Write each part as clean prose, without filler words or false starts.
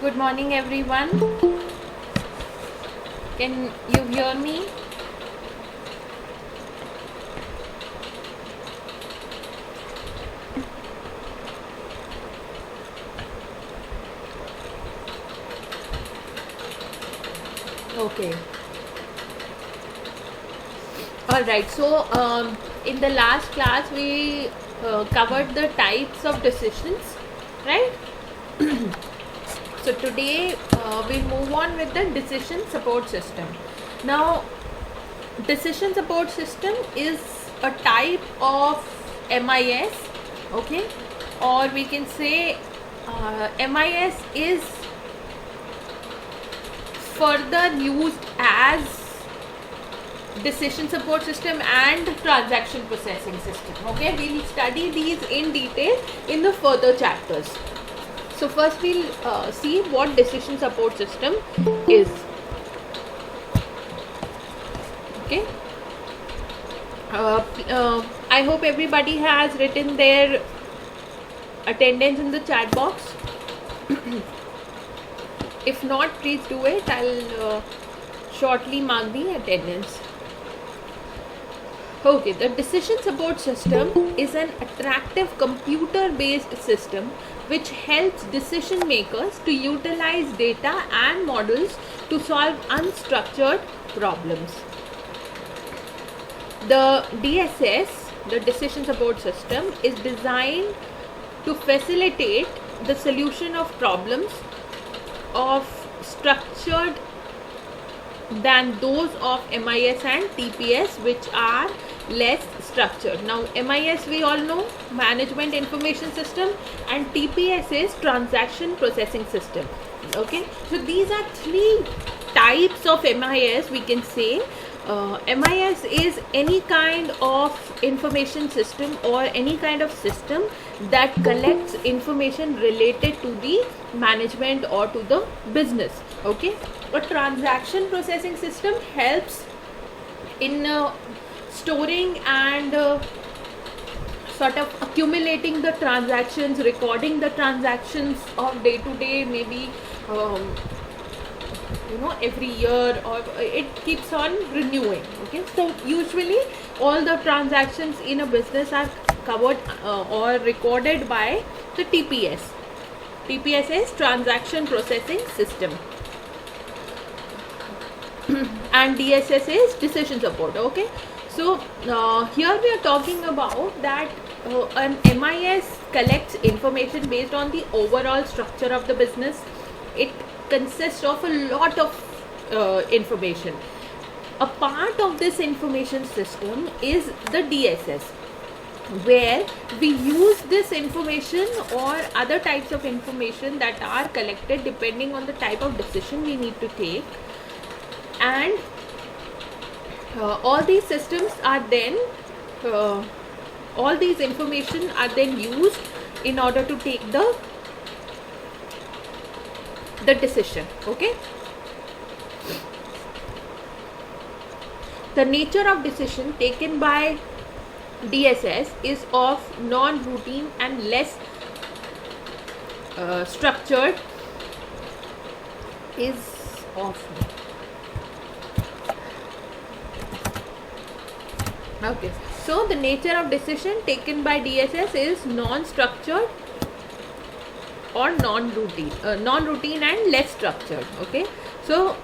Good morning, everyone. Can you hear me? Okay. All right. So, in the last class, we covered the types of decisions, right? So today we'll move on with the decision support system. Now, decision support system is a type of MIS, okay, or we can say MIS is further used as decision support system and transaction processing system. Okay, we'll study these in detail in the further chapters. So first we'll see what decision support system is. Okay. I hope everybody has written their attendance in the chat box. If not, please do it. I'll shortly mark the attendance. Okay, the decision support system is an attractive computer-based system which helps decision makers to utilize data and models to solve unstructured problems. The DSS, the decision support system, is designed to facilitate the solution of problems of structured than those of MIS and TPS, which are less structured. Now MIS we all know, management information system, and TPS is transaction processing system. Okay, so these are three types of MIS, we can say. MIS is any kind of information system or any kind of system that collects information related to the management or to the business. Okay, a transaction processing system helps in storing and sort of accumulating the transactions, recording the transactions of day to day, maybe every year, or it keeps on renewing. Okay, so usually all the transactions in a business are covered or recorded by the TPS. TPS is transaction processing system and DSS is decision support. Okay, so here we are talking about that an MIS collects information based on the overall structure of the business. It consists of a lot of information. A part of this information system is the DSS, where we use this information or other types of information that are collected depending on the type of decision we need to take, and all these systems are then all these information are then used in order to take the decision. Okay, the nature of decision taken by DSS is of non-routine and less structured is of okay, so the nature of decision taken by DSS is non-structured or non-routine and less structured. Okay, so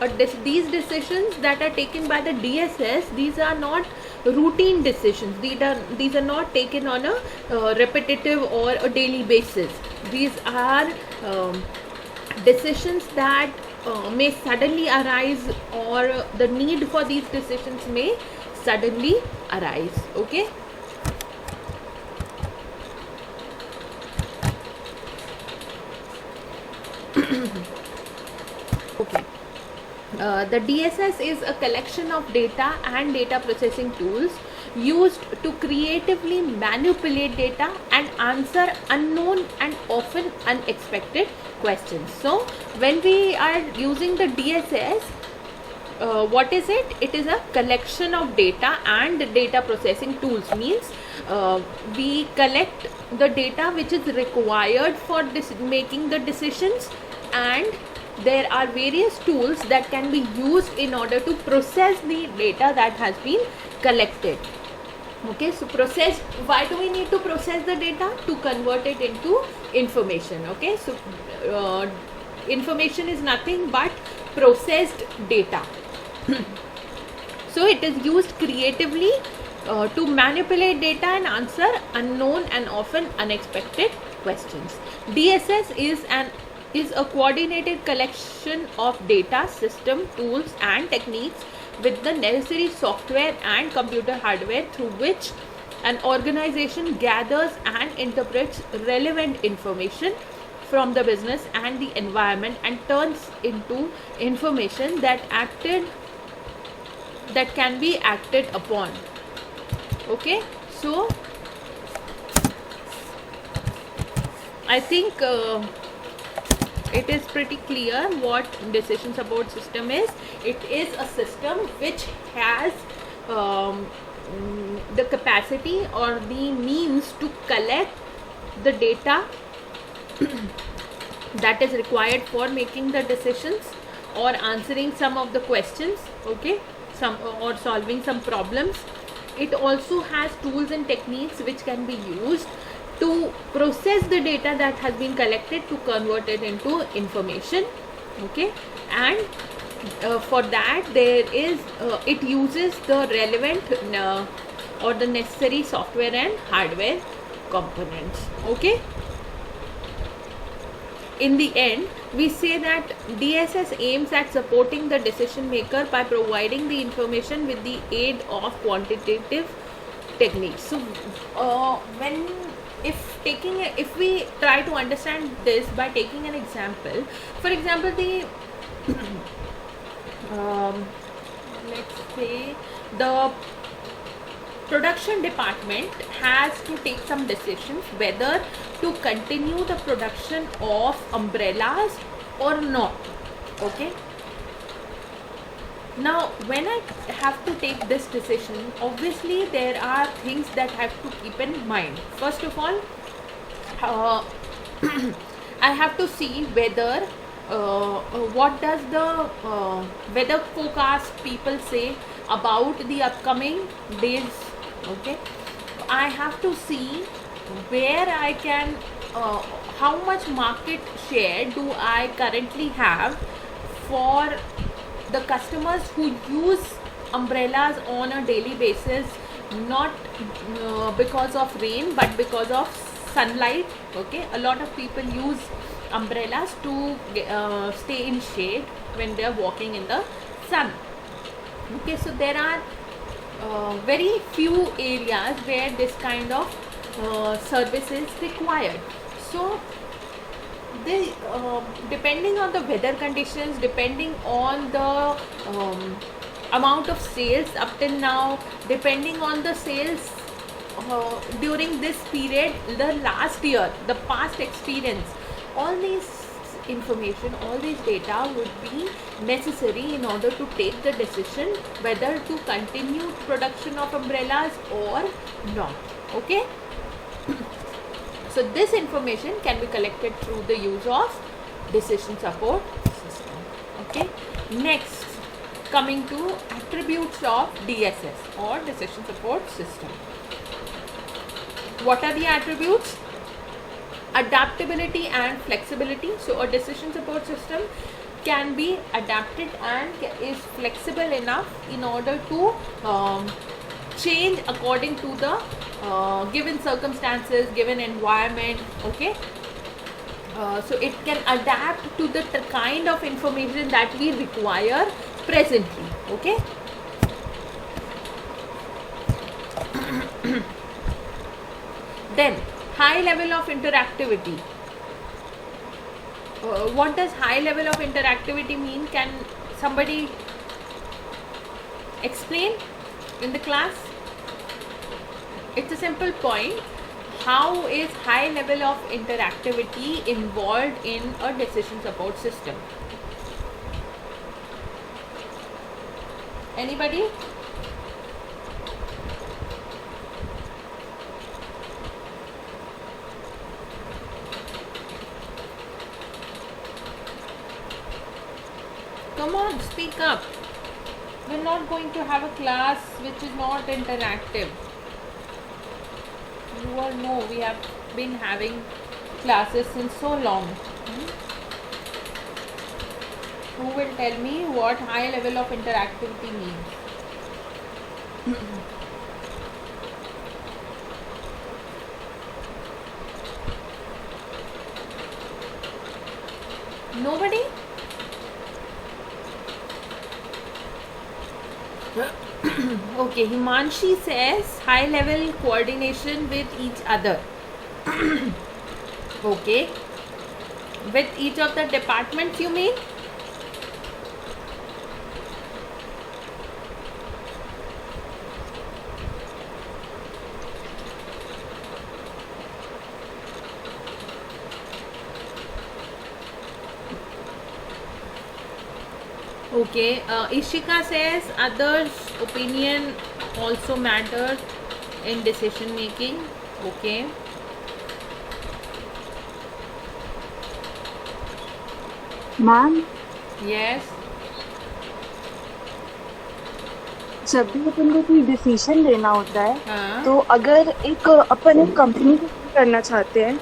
these decisions that are taken by the DSS, these are not routine decisions. These are not taken on a repetitive or a daily basis. These are decisions that may suddenly arise, or the need for these decisions may suddenly arise. Okay, okay. The DSS is a collection of data and data processing tools used to creatively manipulate data and answer unknown and often unexpected questions. So when we are using the DSS, what is it? It is a collection of data and data processing tools. Means we collect the data which is required for making the decisions, and there are various tools that can be used in order to process the data that has been collected. Okay, so process, why do we need to process the data? To convert it into information. Okay, so information is nothing but processed data. So it is used creatively to manipulate data and answer unknown and often unexpected questions. DSS is a coordinated collection of data, system, tools and techniques with the necessary software and computer hardware through which an organization gathers and interprets relevant information from the business and the environment and turns into information that can be acted upon. Okay, so I think it is pretty clear what decision support system is. It is a system which has the capacity or the means to collect the data that is required for making the decisions or answering some of the questions, okay, or solving some problems. It also has tools and techniques which can be used to process the data that has been collected to convert it into information. Okay, and for that there is it uses the relevant or the necessary software and hardware components. Okay, in the end we say that DSS aims at supporting the decision maker by providing the information with the aid of quantitative techniques. So if we try to understand this by taking an example, for example, the let's say the production department has to take some decisions whether to continue the production of umbrellas or not. Okay, now when I have to take this decision, obviously there are things that I have to keep in mind. First of all, I have to see whether what does the weather forecast people say about the upcoming days. Okay, I have to see where I can how much market share do I currently have for the customers who use umbrellas on a daily basis, not because of rain but because of sunlight. Okay, a lot of people use umbrellas to stay in shade when they are walking in the sun. Okay, so there are very few areas where this kind of service is required. So they depending on the weather conditions, depending on the amount of sales up till now, depending on the sales during this period, the last year, the past experience, all these information, all these data would be necessary in order to take the decision whether to continue production of umbrellas or not. Okay, so this information can be collected through the use of decision support system. Okay, next, coming to attributes of DSS or decision support system. What are the attributes? Adaptability and flexibility. So a decision support system can be adapted and is flexible enough in order to change according to the given circumstances, given environment. Okay, so it can adapt to the kind of information that we require presently. Okay, then high level of interactivity. What does high level of interactivity mean? Can somebody explain in the class? It's a simple point. How is high level of interactivity involved in a decision support system? Anybody? Come on, speak up. We're not going to have a class which is not interactive. You all know we have been having classes since so long. Who will tell me what high level of interactivity means? Nobody? Okay, Himanshi says high level coordination with each other. Okay. With each of the departments, you mean? Okay, Ishika says others' opinion also matters in decision making. Okay. Ma'am, Yes. जब भी अपन को कोई decision लेना होता है हाँ. तो अगर अपन एक कंपनी को करना चाहते हैं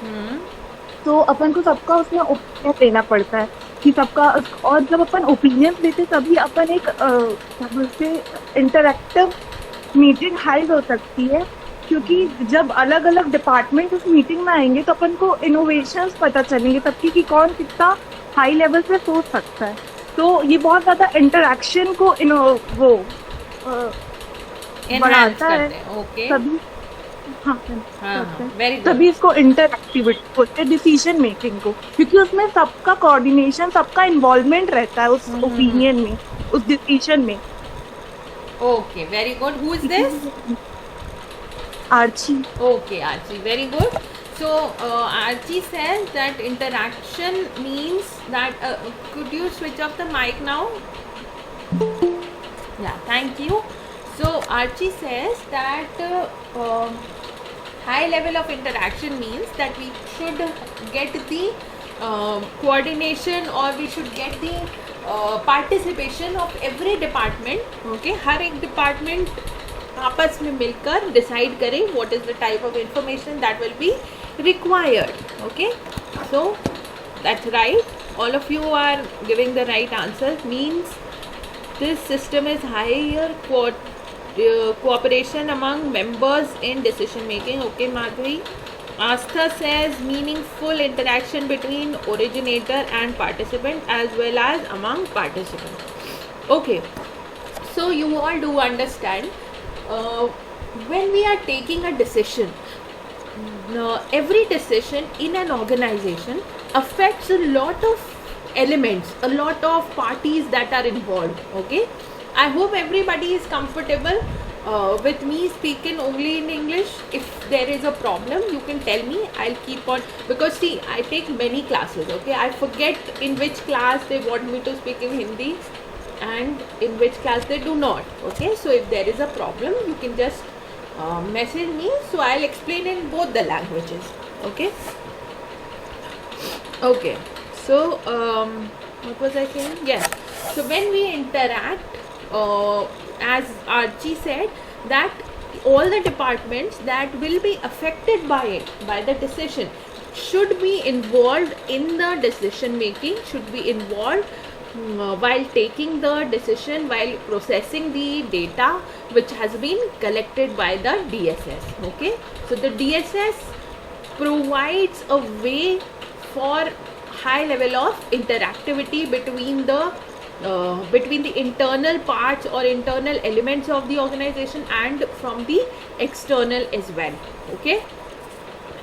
तो अपन को सबका उसमें ओपिनियन लेना पड़ता है कि सबका, और जब अपन ओपिनियन लेते तभी अपन एक क्या बोलते इंटरैक्टिव मीटिंग हाइड हो सकती है, क्योंकि जब अलग अलग डिपार्टमेंट उस मीटिंग में आएंगे तो अपन को इनोवेशंस पता चलेंगे सबकी कि कौन कितना हाई लेवल पे सोच सकता है। तो ये बहुत ज्यादा इंटरैक्शन को वो Enhance बढ़ाता है। करते हैं. Okay. तभी हाँ हाँ, very good. तभी इसको इंटरएक्टिविटी बोलते हैं, डिसीजन मेकिंग को, क्योंकि उसमें सबका कोऑर्डिनेशन, सबका इन्वॉल्वमेंट रहता है उस ओपिनियन में, उस डिसीजन में। Okay, very good. Who is this? Archie. Okay, Archie, very good. So, Archie says that interaction means that, could you switch off the mic now? Yeah, thank you. So, Archie says that high level of interaction means that we should get the coordination, or we should get the participation of every department. Okay, हर एक department आपस में मिलकर decide करें what is the type of information that will be required. Okay, so that's right. All of you are giving the right answer. Means this system is higher cooperation among members in decision making. Okay, Madhuri. Astha says meaningful interaction between originator and participant as well as among participants. Okay, so you all do understand, when we are taking a decision, every decision in an organization affects a lot of elements, a lot of parties that are involved. Okay, I hope everybody is comfortable with me speaking only in English. If there is a problem, you can tell me. I'll keep on, because see, I take many classes. Okay, I forget in which class they want me to speak in Hindi and in which class they do not. Okay, so if there is a problem, you can just message me, so I'll explain in both the languages. Okay. Okay, so what was I saying? Yes, so when we interact, as Archie said, that all the departments that will be affected by it, by the decision, should be involved in the decision making, should be involved while taking the decision, while processing the data which has been collected by the DSS. Okay, so the DSS provides a way for high level of interactivity between the internal parts or internal elements of the organization and from the external as well. Okay,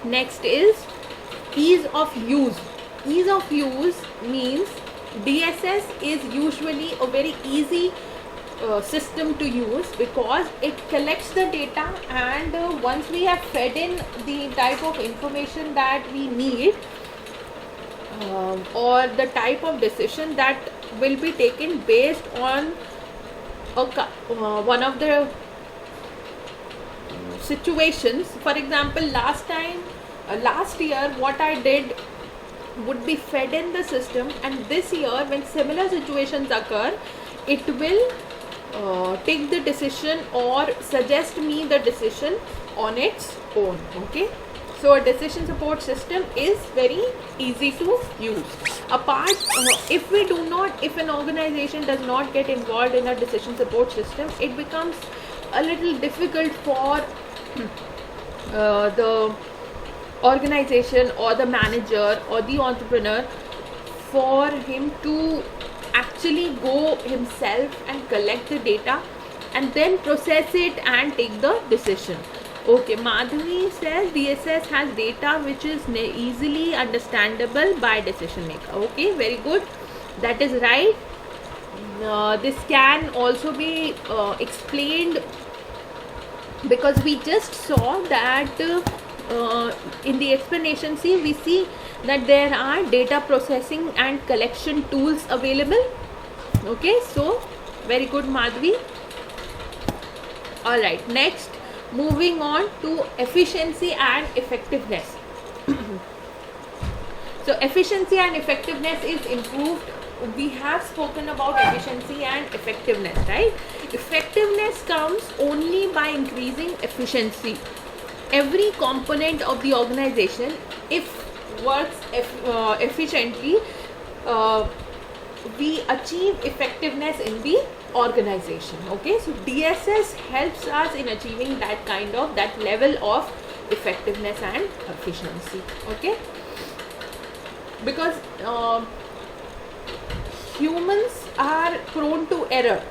next is ease of use. Ease of use means DSS is usually a very easy system to use, because it collects the data, and once we have fed in the type of information that we need, or the type of decision that will be taken based on one of the situations. For example, last year what I did would be fed in the system, and this year when similar situations occur, it will take the decision or suggest me the decision on its own. Okay, so a decision support system is very easy to use. If an organization does not get involved in a decision support system, it becomes a little difficult for the organization or the manager or the entrepreneur for him to actually go himself and collect the data and then process it and take the decision. Okay, Madhavi says DSS has data which is easily understandable by decision maker. Okay, very good, that is right. This can also be explained because we just saw that in the explanation, we see that there are data processing and collection tools available. Okay, so very good, Madhvi. All right, next, moving on to efficiency and effectiveness. So efficiency and effectiveness is improved. We have spoken about efficiency and effectiveness, right? Effectiveness comes only by increasing efficiency. Every component of the organization, if works efficiently, we achieve effectiveness in the organization. Okay, so DSS helps us in achieving that level of effectiveness and efficiency. Okay, because humans are prone to error.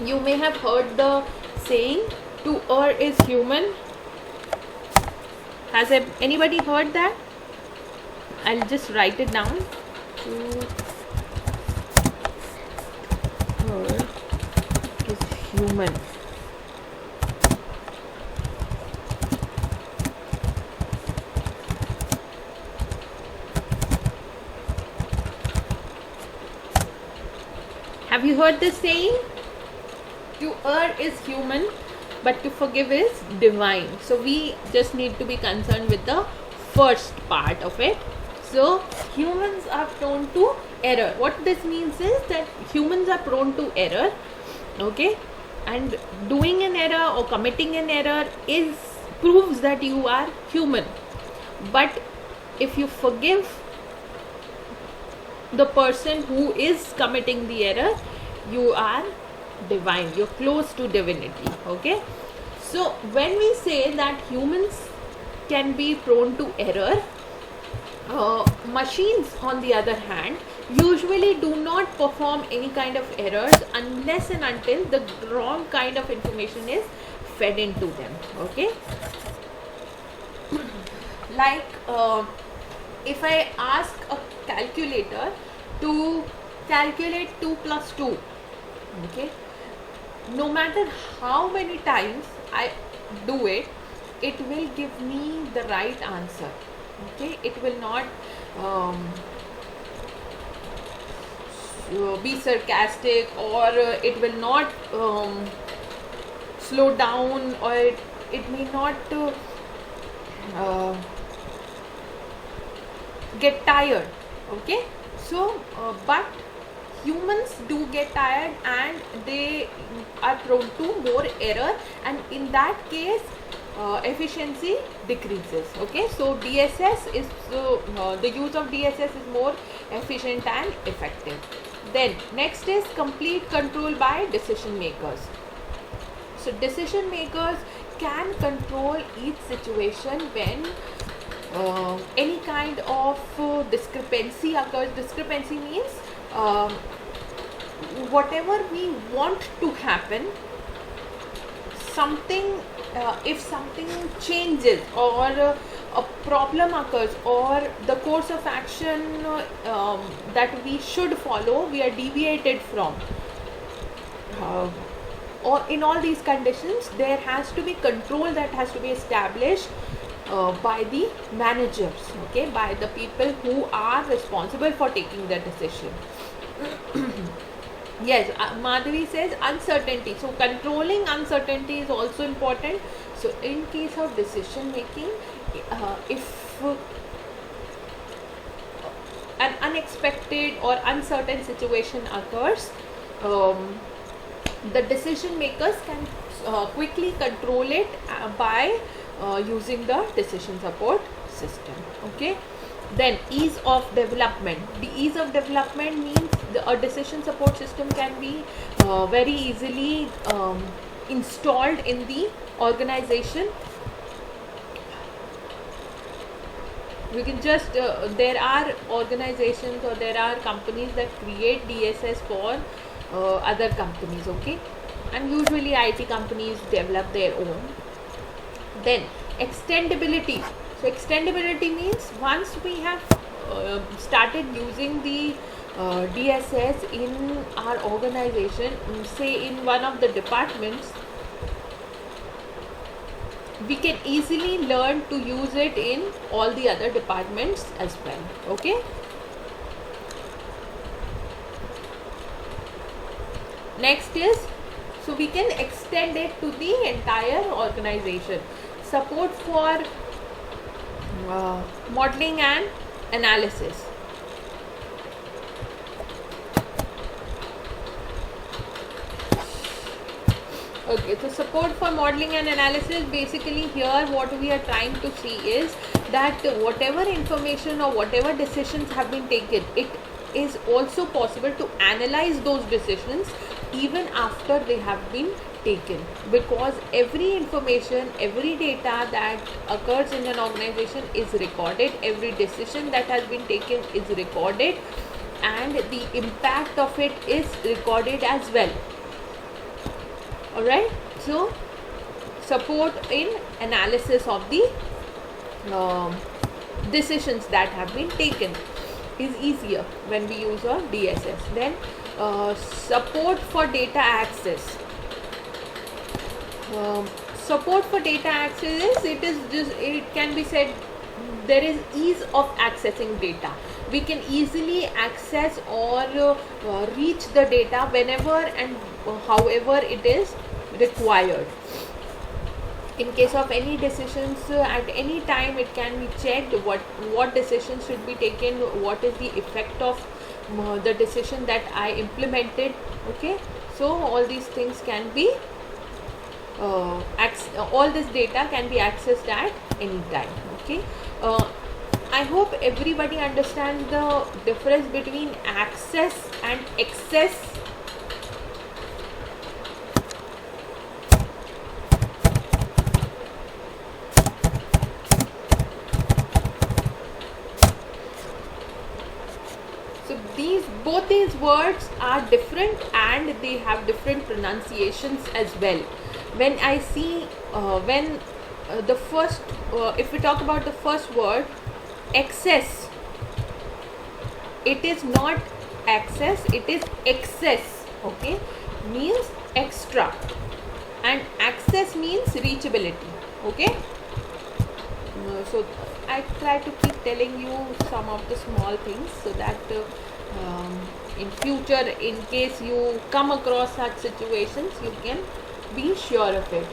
You may have heard the saying, to err is human. Has anybody heard that? I'll just write it down. To err is human. Have you heard this saying? To err is human, but to forgive is divine. So we just need to be concerned with the first part of it. So humans are prone to error. What this means is that humans are prone to error. Okay, and doing an error or committing an error proves that you are human. But if you forgive the person who is committing the error, you are divine, you're close to divinity. Okay, so when we say that humans can be prone to error, machines on the other hand usually do not perform any kind of errors unless and until the wrong kind of information is fed into them. Okay, like if I ask a calculator to calculate 2 plus 2, okay, no matter how many times I do it, it will give me the right answer. Okay, it will not be sarcastic, or it will not slow down, or it may not get tired. Okay, so but humans do get tired and they are prone to more error, and in that case efficiency decreases. Okay, so DSS is the use of DSS is more efficient and effective. Then next is complete control by decision makers. So decision makers can control each situation when any kind of discrepancy occurs. Discrepancy means whatever we want to happen, something if something changes, or a problem occurs, or the course of action that we should follow, we are deviated from, or in all these conditions there has to be control that has to be established by the managers, okay, by the people who are responsible for taking the decision. Yes, Madhavi says uncertainty. So controlling uncertainty is also important. So in case of decision making, if an unexpected or uncertain situation occurs, the decision makers can quickly control it by using the decision support system. Okay. Then ease of development. The ease of development means a decision support system can be very easily installed in the organization. We can just there are organizations or there are companies that create DSS for other companies, okay, and usually IT companies develop their own. Then extendability. So extendability means once we have started using the DSS in our organization, say in one of the departments, we can easily learn to use it in all the other departments as well. Okay. Next is, so we can extend it to the entire organization. Support for modeling and analysis. Okay, so support for modeling and analysis, basically here what we are trying to see is that whatever information or whatever decisions have been taken, it is also possible to analyze those decisions even after they have been taken, because every information, every data that occurs in an organization is recorded, every decision that has been taken is recorded, and the impact of it is recorded as well. Alright, so support in analysis of the decisions that have been taken is easier when we use a DSS. Then support for data access. Support for data access is it can be said there is ease of accessing data. We can easily access or reach the data whenever and however it is required. In case of any decisions, at any time it can be checked what decisions should be taken, what is the effect of the decision that I implemented. Okay, so all these things can be all this data can be accessed at any time. Okay, I hope everybody understands the difference between access and access. So both these words are different and they have different pronunciations as well. When I see the first if we talk about the first word, excess, it is not access, it is excess. Okay, means extra, and access means reachability. Okay, so I try to keep telling you some of the small things so that in future, in case you come across such situations, you can be sure of it.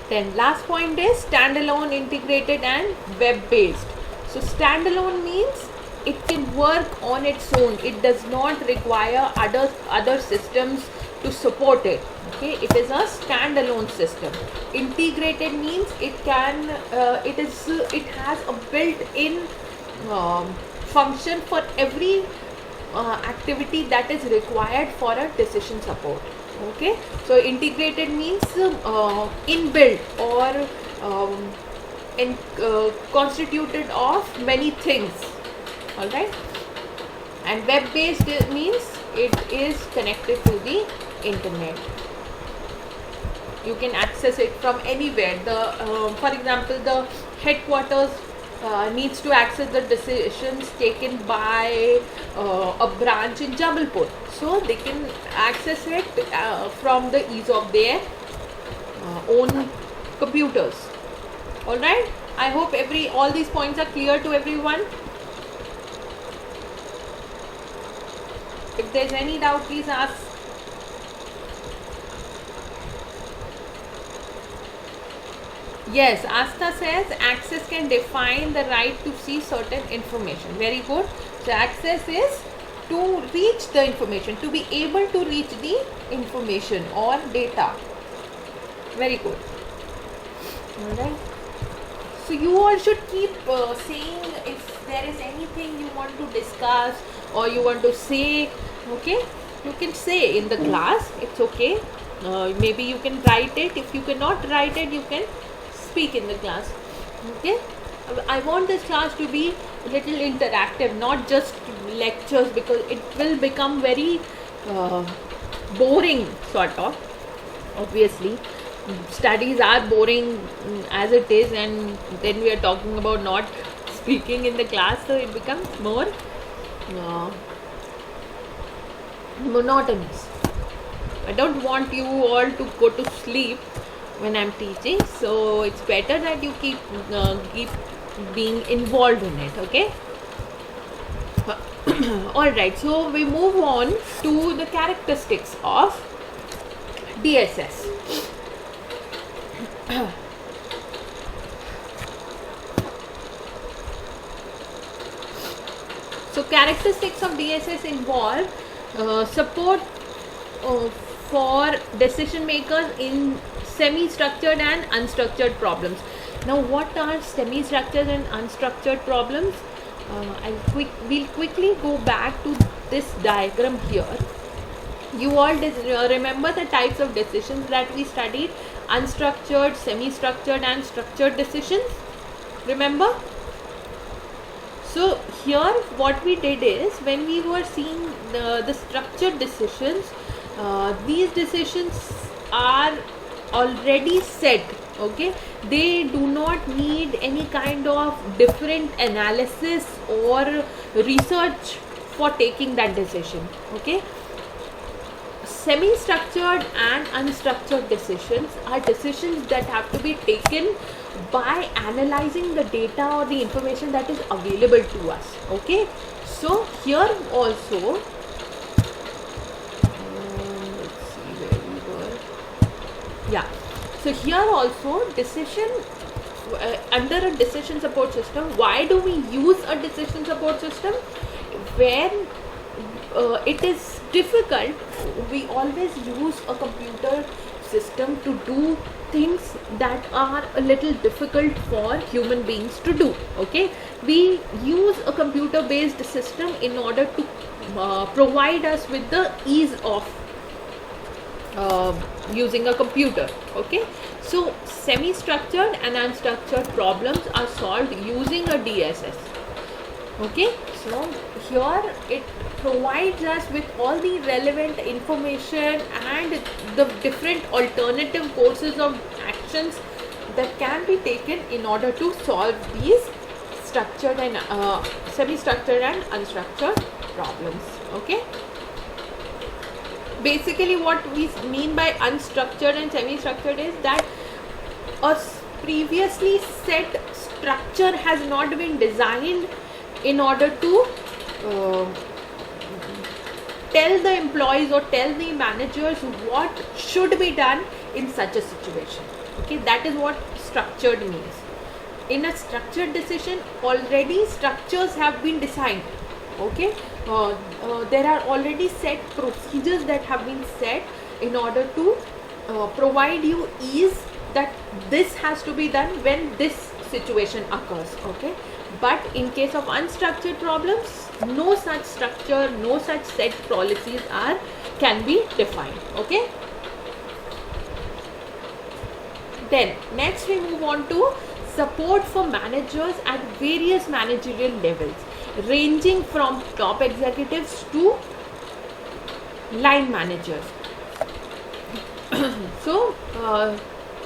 Then last point is standalone, integrated and web based. So standalone means it can work on its own, it does not require other systems to support it. Okay, it is a standalone system. Integrated means it has a built-in function for every activity that is required for a decision support. Okay, so integrated means inbuilt or constituted of many things. All right, and web based means it is connected to the internet. You can access it from anywhere. For example, the headquarters needs to access the decisions taken by a branch in Jabalpur, so they can access it from the ease of their own computers. All right, I hope all these points are clear to everyone. If there's any doubt, please ask. Yes, Asta says access can define the right to see certain information. Very good. So access is to reach the information, to be able to reach the information or data. Very good. Alright. So you all should keep saying if there is anything you want to discuss or you want to say, okay? You can say in the class, it's okay. Maybe you can write it. If you cannot write it, you can speak in the class. Okay? I want this class to be a little interactive, not just lectures, because it will become very boring, sort of. Obviously, studies are boring as it is, and then we are talking about not speaking in the class, so it becomes more monotonous. I don't want you all to go to sleep when I'm teaching, so it's better that you keep being involved in it. Okay. All right. So we move on to the characteristics of DSS. So characteristics of DSS involve support for decision makers in semi-structured and unstructured problems. Now, what are semi-structured and unstructured problems? We'll quickly go back to this diagram here. You all remember the types of decisions that we studied: unstructured, semi-structured, and structured decisions. Remember? So here what we did is, when we were seeing the structured decisions, these decisions are already set. Okay, they do not need any kind of different analysis or research for taking that decision. Okay, semi-structured and unstructured decisions are decisions that have to be taken by analyzing the data or the information that is available to us. Okay, so here also, let's see where we were. Yeah, so here also decision under a decision support system. Why do we use a decision support system? When it is difficult, we always use a computer system to do things that are a little difficult for human beings to do. Okay, we use a computer based system in order to provide us with the ease of using a computer. Okay, so semi-structured and unstructured problems are solved using a DSS. Okay, so here it provides us with all the relevant information and the different alternative courses of actions that can be taken in order to solve these structured and semi-structured and unstructured problems. Okay, basically what we mean by unstructured and semi-structured is that a previously set structure has not been designed in order to tell the employees or tell the managers what should be done in such a situation. Okay, that is what structured means. In a structured decision, already structures have been designed. Okay, there are already set procedures that have been set in order to provide you ease that this has to be done when this situation occurs. Okay, but in case of unstructured problems, no such structure, no such set policies can be defined. Okay, then next we move on to support for managers at various managerial levels, ranging from top executives to line managers. So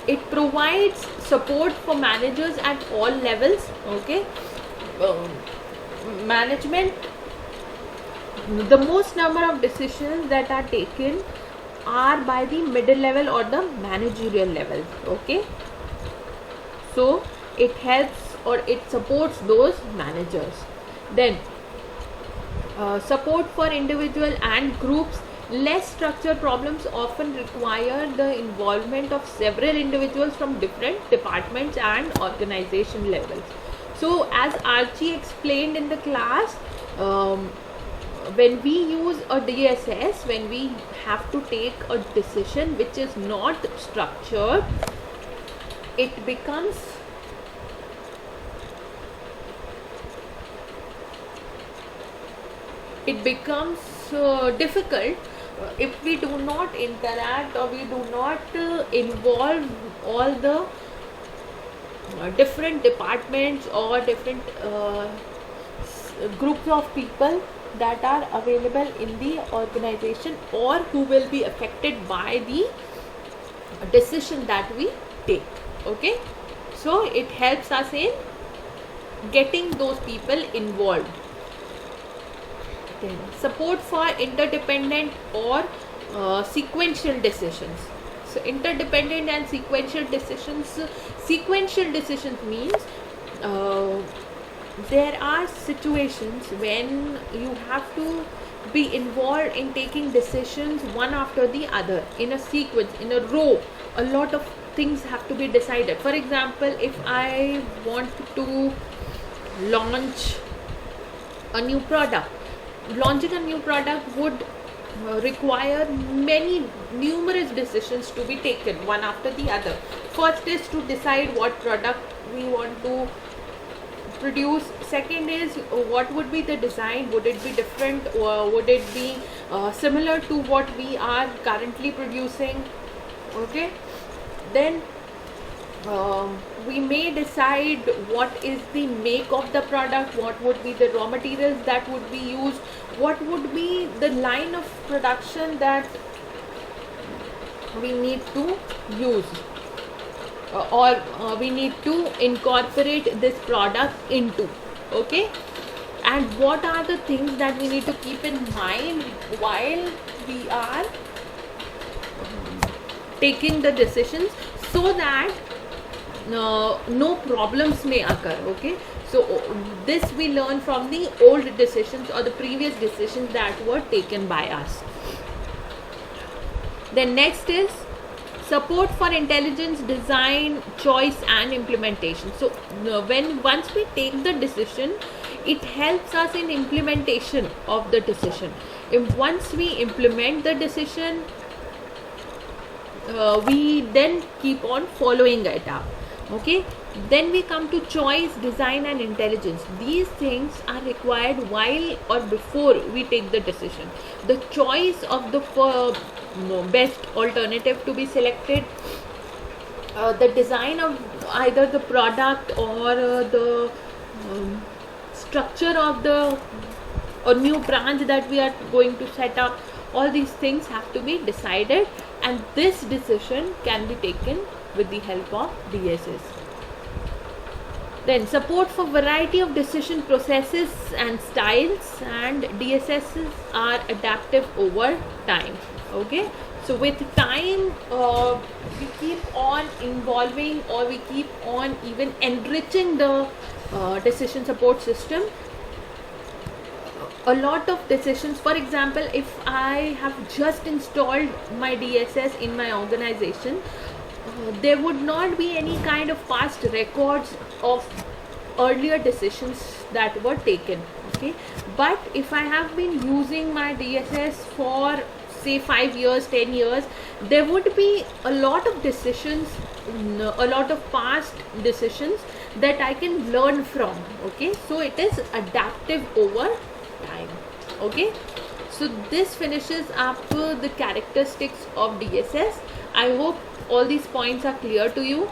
it provides support for managers at all levels. Okay, management, the most number of decisions that are taken are by the middle level or the managerial level. Okay, so it helps or it supports those managers. Then support for individual and groups Less structured problems often require the involvement of several individuals from different departments and organization levels. So as Archie explained in the class, when we use a DSS, when we have to take a decision which is not structured, it becomes difficult if we do not interact, or we do not involve all the different departments or different groups of people that are available in the organization, or who will be affected by the decision that we take. Okay, so it helps us in getting those people involved. Then support for interdependent or sequential decisions. So interdependent and sequential decisions. Sequential decisions means there are situations when you have to be involved in taking decisions one after the other, in a sequence, in a row. A lot of things have to be decided. For example, if I want to launch a new product, launching a new product would require numerous decisions to be taken one after the other. First is to decide what product we want to produce. Second is what would be the design, would it be different, or would it be similar to what we are currently producing. Okay, then we may decide what is the make of the product, what would be the raw materials that would be used, what would be the line of production that we need to use, or we need to incorporate this product into. Okay, and what are the things that we need to keep in mind while we are taking the decisions, so that no problems may occur. Okay, so this we learn from the old decisions or the previous decisions that were taken by us. Then next is support for intelligence, design, choice and implementation. So once we take the decision, it helps us in implementation of the decision. Once we implement the decision, we then keep on following it up. Okay, then we come to choice, design and intelligence. These things are required while or before we take the decision. The choice of the best alternative to be selected, the design of either the product or the structure of the or new branch that we are going to set up, all these things have to be decided, and this decision can be taken with the help of DSS. Then support for variety of decision processes and styles, and DSSs are adaptive over time. Okay, so with time we keep on involving, or we keep on even enriching the decision support system. A lot of decisions, for example, if I have just installed my DSS in my organization, there would not be any kind of past records of earlier decisions that were taken. Okay, but if I have been using my DSS for say 5 years, 10 years, there would be a lot of decisions, a lot of past decisions that I can learn from. Okay, so it is adaptive over time. Okay, so this finishes up the characteristics of DSS. I hope all these points are clear to you.